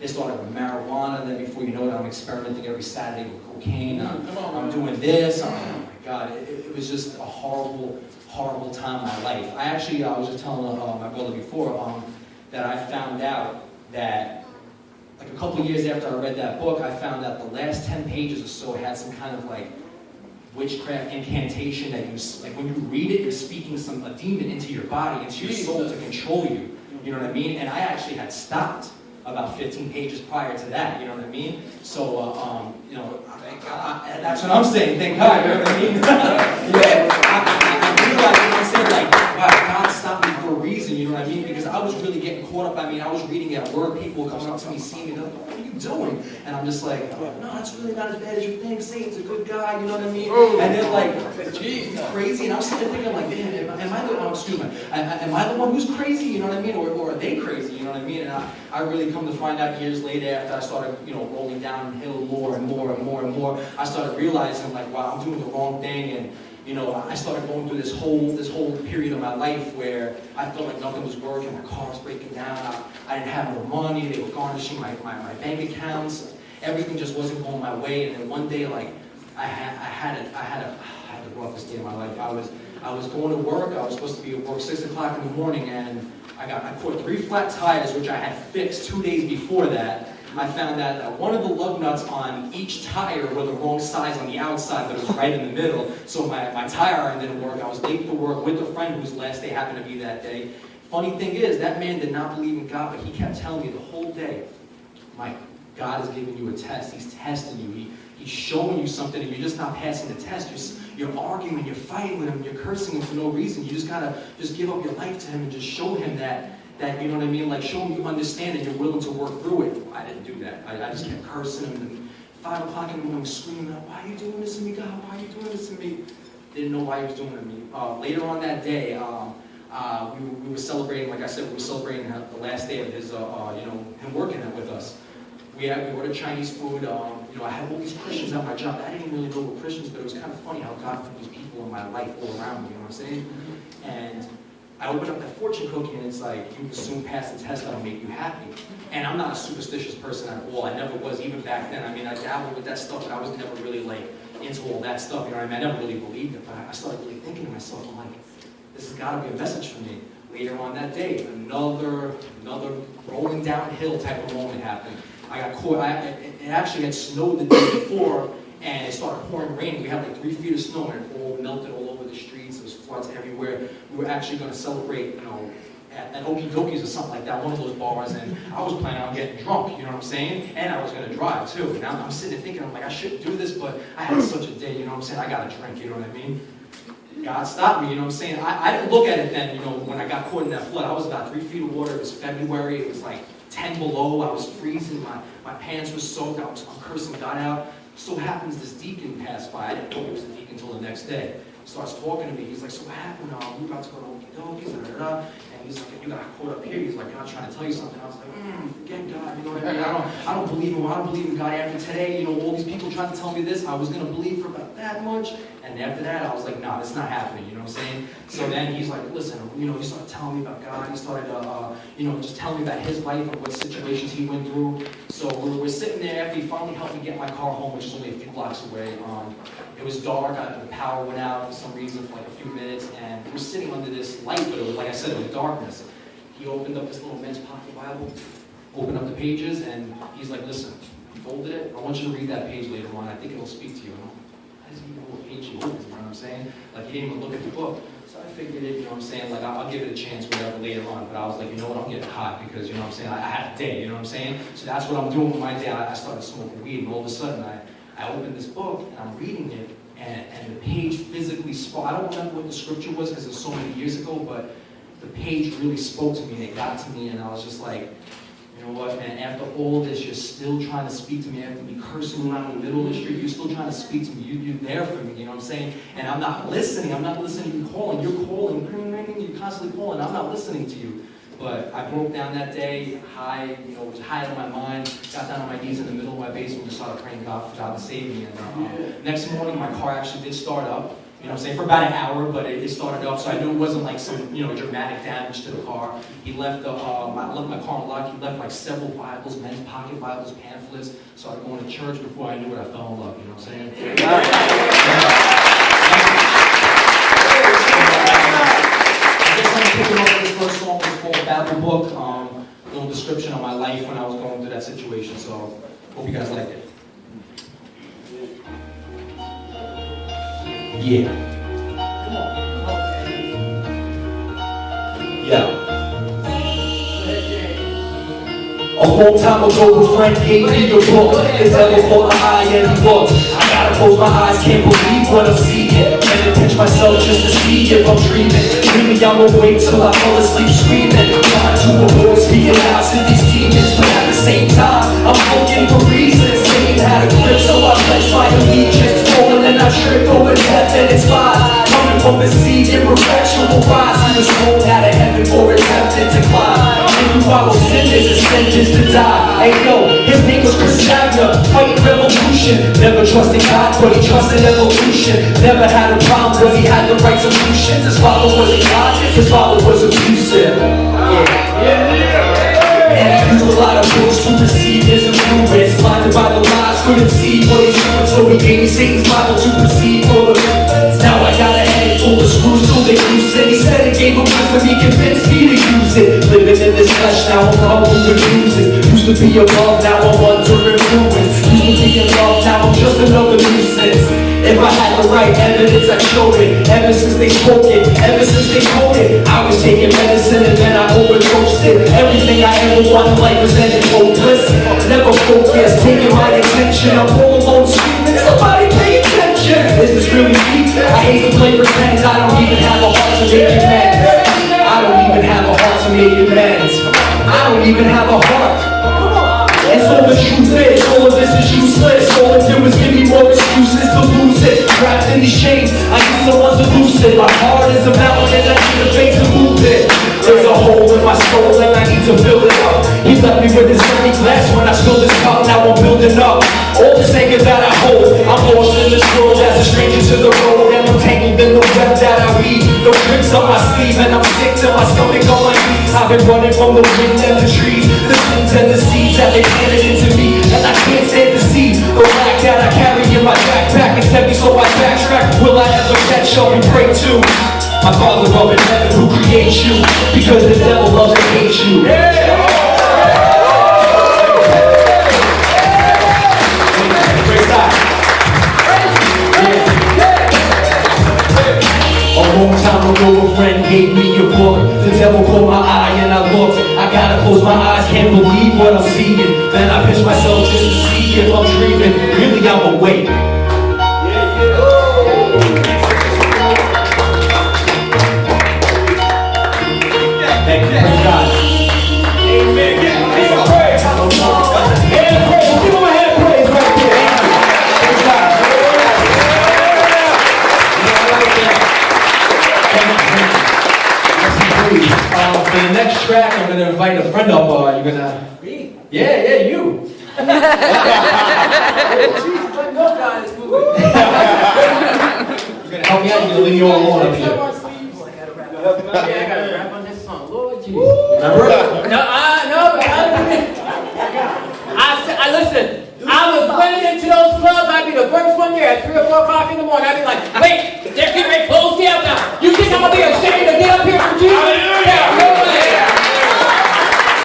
It started with marijuana, then before you know it, I'm experimenting every Saturday with cocaine. I'm doing this. Oh my God, it was just a horrible, horrible time in my life. I was just telling my brother before that I found out that, like a couple of years after I read that book, I found out the last 10 pages or so had some kind of like witchcraft incantation that like when you read it, you're speaking a demon into your body, into your soul to control you. You know what I mean? And I actually had stopped about 15 pages prior to that, you know what I mean? So, you know, that's what I'm saying, thank God, you know what I mean? I realized, you know what I'm saying, like, wow, God stopped me for a reason, you know what I mean? Because I was really getting caught up. I mean, I was reading at work, people coming up to me, seeing me, they're like, what are you doing? And I'm just like, no, it's really not as bad as you think, Satan's a good guy, you know what I mean? And they're like, crazy, and I'm sitting there thinking, like, man, am I the one who's crazy, you know what I mean? Or are they crazy, you know what I mean? And I really come to find out years later after I started, you know, rolling downhill more and more and more and more, I started realizing, like, wow, I'm doing the wrong thing. And you know, I started going through this whole period of my life where I felt like nothing was working, my car was breaking down, I didn't have no money, they were garnishing my bank accounts, everything just wasn't going my way. And then one day, like, I had the roughest day of my life. I was going to work, I was supposed to be at work 6 o'clock in the morning, and I caught 3 flat tires, which I had fixed 2 days before that. I found out that one of the lug nuts on each tire were the wrong size on the outside, but it was right in the middle. So my tire iron didn't work. I was late for work with a friend whose last day happened to be that day. Funny thing is, that man did not believe in God, but he kept telling me the whole day, Mike, God is giving you a test. He's testing you. He's showing you something, and you're just not passing the test. You're arguing, you're fighting with him, you're cursing him for no reason. You just gotta give up your life to him and just show him that you know what I mean? Like, show him you understand and you're willing to work through it. I didn't do that. I just kept cursing him, and 5 o'clock in the morning screaming out, why are you doing this to me, God? Why are you doing this to me? Didn't know why he was doing it to me. Later on that day, we were celebrating, like I said, we were celebrating the last day of his, you know, him working with us. We ordered Chinese food. You know, I had all these Christians at my job. I didn't really know were Christians, but it was kind of funny how God put these people in my life all around me, you know what I'm saying? And I opened up that fortune cookie, and it's like, you will soon pass the test that'll make you happy. And I'm not a superstitious person at all. I never was, even back then. I mean, I dabbled with that stuff, but I was never really, like, into all that stuff, you know what I mean? I never really believed it, but I started really thinking to myself, I'm like, this has got to be a message for me. Later on that day, another rolling downhill type of moment happened. I got caught. It actually had snowed the day before, and it started pouring rain. We had like 3 feet of snow, and it all melted all over the streets. There was floods everywhere. We were actually going to celebrate, you know, at Okie Dokies or something like that, one of those bars, and I was planning on getting drunk, you know what I'm saying? And I was going to drive, too. And I'm sitting there thinking, I'm like, I shouldn't do this, but I had such a day, you know what I'm saying? I got to drink, you know what I mean? God stopped me, you know what I'm saying? I didn't look at it then, you know, when I got caught in that flood. I was about 3 feet of water. It was February. It was like 10 below. I was freezing. My pants were soaked. I'm cursing God out. So happens this deacon passed by. I didn't know he was a deacon until the next day. He starts talking to me. He's like, so what happened? We're about to go to Okie Dokies, and he's like, you got caught up here. He's like, I'm trying to tell you something. I was like, forget God, you know what I mean? I don't believe him. I don't believe in God. After today, you know, all these people tried to tell me this. I was going to believe for about that much. And after that, I was like, nah, it's not happening, you know what I'm saying? So then he's like, listen, you know, he started telling me about God. He started, you know, just telling me about his life and what situations he went through. So we're sitting there after he finally helped me get my car home, which is only a few blocks away. It was dark. The power went out for some reason for like a few minutes. And we were sitting under this light, but it was, like I said, it was darkness. He opened up this little men's pocket Bible, opened up the pages, and he's like, listen, he folded it. I want you to read that page later on. I think it'll speak to you. How does he know what page he opens, you know what I'm saying? Like, he didn't even look at the book. So I figured it, you know what I'm saying? Like, I'll give it a chance, whatever, later on. But I was like, you know what, I'm getting hot because, you know what I'm saying, I had a day, you know what I'm saying? So that's what I'm doing with my day. I started smoking weed, and all of a sudden, I opened this book, and I'm reading it, and the page physically spoke. I don't remember what the scripture was because it was so many years ago, but the page really spoke to me, and it got to me, and I was just like, you know what, man, after all this, you're still trying to speak to me. After me cursing around in the middle of the street, you're still trying to speak to me. You're there for me, you know what I'm saying? And I'm not listening. I'm not listening to you calling. You're calling. You're constantly calling. I'm not listening to you. But I broke down that day, high, you know, was high on my mind, got down on my knees in the middle of my basement and just started praying God for God to save me. And next morning, my car actually did start up. You know what I'm saying? For about an hour, but it started up, so I knew it wasn't like some, dramatic damage to the car. He left I left my car unlocked. He left like several Bibles, men's pocket Bibles, pamphlets. So I going to church before I knew it. I fell in love. You know what I'm saying? I guess I'm picking up this first song. It's called Babel Book. A little description of my life when I was going through that situation. So hope you guys like it. Yeah. Yeah. A long time ago, a friend gave me a book. The devil caught my eye and he looked. I gotta close my eyes, can't believe what I'm seeing. And then pinch myself just to see if I'm dreaming. Maybe I'm awake till I fall asleep screaming. Trying to avoid speaking out to these demons, but at the same time, I'm looking for reasons. Satan had a grip, so I pledged my allegiance. Falling and I trip over death and its lies. Coming from the seed in perpetual rise. He was thrown out of heaven for attempting to climb. If you follow sin, there's a sentence to die. Hey yo, his name was Chris Stagner, fighting revolution. Never trusted God, but he trusted evolution. Never had a problem, cause he had the right solutions. His father wasn't God, his father was abusive. And he used a lot of books to receive his influence. Blinded by the lies, couldn't see what he's doing, so he gave me Satan's Bible to perceive all the movements. Now I got a head full of screws, so they loose it. He said it gave him wisdom, he convinced me to use it. Living in this flesh, now I'm humble with bruises. Used to be above, now I'm under influence. Used to be in love, now I'm just another nuisance. If I had the right evidence, I'd show it. Ever since they spoke it, ever since they told it, I was taking medicine and then I overdosed it. Everything I ever wanted in life was ending hopeless. Never focused, taking my attention. I'm all alone screaming, somebody pay attention. Is this really me? I hate to play pretend. I don't even have a heart to make amends. I don't even have a heart to make amends. I don't even have a heart. And so the truth is, all of this is useless. All it did was give me more excuses to lose it. Trapped in these chains, I need someone to loose it. My heart is a mountain and I need a face to move it. There's a hole in my soul and I need to build it up. He left me with this empty glass when I spilled this cup. Now I'm building up all this anger that I hold. I'm lost in this world as a stranger to the road. And I'm tangled in the web that I weave. No tricks up my sleeve and I'm sick to my stomach on my knees. I've been running from the wind and the trees, the sins and the seeds that they planted into me. And I can't stand to see the lack that I carry in my backpack. It's heavy so I backtrack. Will I ever catch up and break too? My Father up in heaven who creates you, because the devil loves to hate you. A long time ago, a friend gave me a book. The devil caught my eye and I looked. I gotta close my eyes, can't believe what I'm seeing. Then I pinch myself just to see if I'm dreaming. Really, I'm awake. Thank you, praise God. Amen. Give him a praise. Hand praise. Give him a hand praise right there. Praise God. For the next track, I'm going to invite a friend up. You're going to... Me? Yeah, you. You're going to help me out? You're going to leave me all alone up here. I gotta rap on this song. Lord Jesus. Remember it? No,